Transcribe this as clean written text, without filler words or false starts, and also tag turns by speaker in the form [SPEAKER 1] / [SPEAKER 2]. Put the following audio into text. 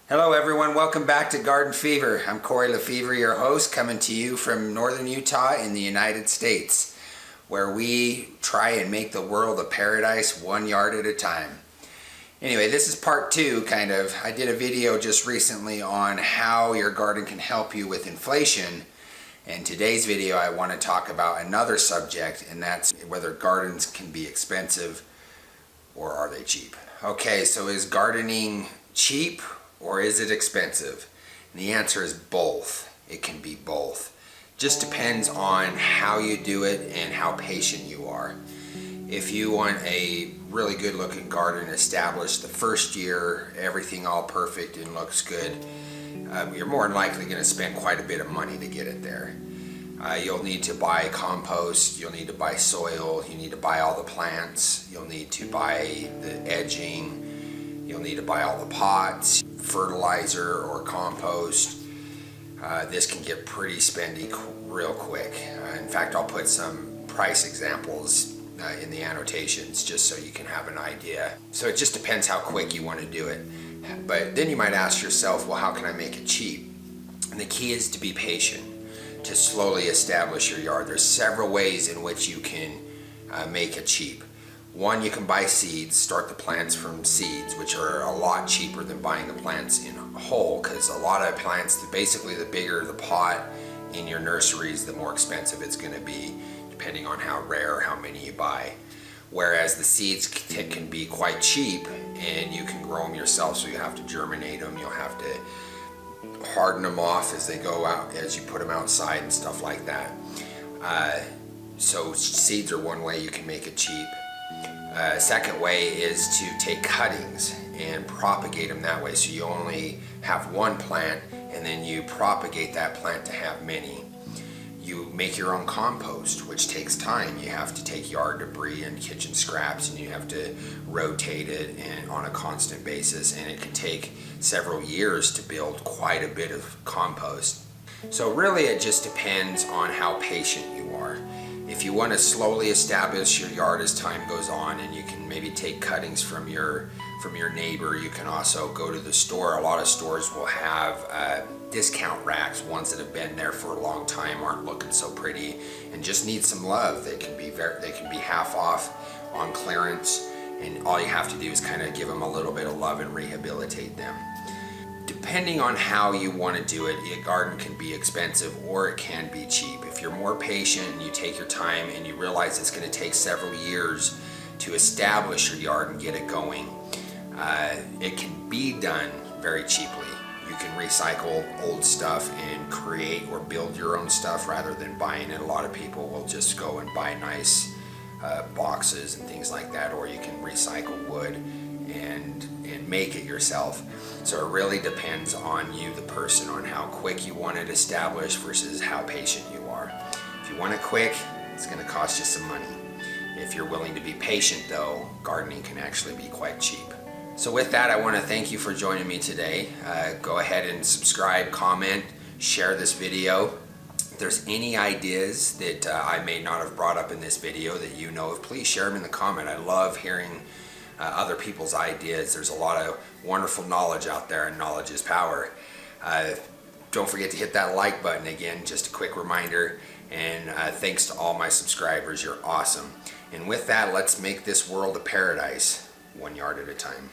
[SPEAKER 1] Hello everyone, welcome back to Garden Fever. I'm Corey Lefevre, your host, coming to you from northern Utah in the United States, where we try and make the world a paradise 1 yard at a time. Anyway, this is part two, kind of. I did a video just recently on how your garden can help you with inflation, and today's video I want to talk about another subject, and that's whether gardens can be expensive or are they cheap. Okay, so is gardening cheap or is it expensive? And the answer is both. It can be both. Just depends on how you do it and how patient you are. If you want a really good looking garden established the first year, everything all perfect and looks good, you're more than likely going to spend quite a bit of money to get it there. You'll need to buy compost, you'll need to buy soil, you need to buy all the plants, you'll need to buy the edging, you'll need to buy all the pots, fertilizer or compost. This can get pretty spendy real quick. In fact, I'll put some price examples in the annotations just so you can have an idea. So it just depends how quick you want to do it. But then you might ask yourself, well, how can I make it cheap? And the key is to be patient, to slowly establish your yard. There's several ways in which you can make it cheap. One, you can buy seeds, start the plants from seeds, which are a lot cheaper than buying the plants in whole, because a lot of plants, basically the bigger the pot in your nurseries, the more expensive it's going to be, depending on how rare, how many you buy. Whereas the seeds can be quite cheap, and you can grow them yourself, so you have to germinate them, you'll have to harden them off as they go out, as you put them outside and stuff like that. So seeds are one way you can make it cheap. Second way is to take cuttings and propagate them that way, so you only have one plant and then you propagate that plant to have many. You make your own compost, which takes time. You have to take yard debris and kitchen scraps and you have to rotate it on a constant basis, and it can take several years to build quite a bit of compost. So really it just depends on how patient you are. If you want to slowly establish your yard as time goes on, and you can maybe take cuttings from your neighbor, you can also go to the store. A lot of stores will have discount racks, ones that have been there for a long time, aren't looking so pretty, and just need some love. They can be half off on clearance, and all you have to do is kind of give them a little bit of love and rehabilitate them. Depending on how you want to do it, a garden can be expensive or it can be cheap. If you're more patient and you take your time and you realize it's going to take several years to establish your yard and get it going, it can be done very cheaply. You can recycle old stuff and create or build your own stuff rather than buying it. A lot of people will just go and buy nice boxes and things like that, or you can recycle wood and make it yourself. So it really depends on you, the person, on how quick you want it established versus how patient you are. If you want it quick, it's going to cost you some money. If you're willing to be patient though, gardening can actually be quite cheap. So with that, I want to thank you for joining me today. Go ahead and subscribe, comment, share this video. If there's any ideas that I may not have brought up in this video that you know of, please share them in the comment. I love hearing other people's ideas. There's a lot of wonderful knowledge out there, and knowledge is power. Don't forget to hit that like button again, just a quick reminder, and thanks to all my subscribers. You're awesome. And with that, let's make this world a paradise 1 yard at a time.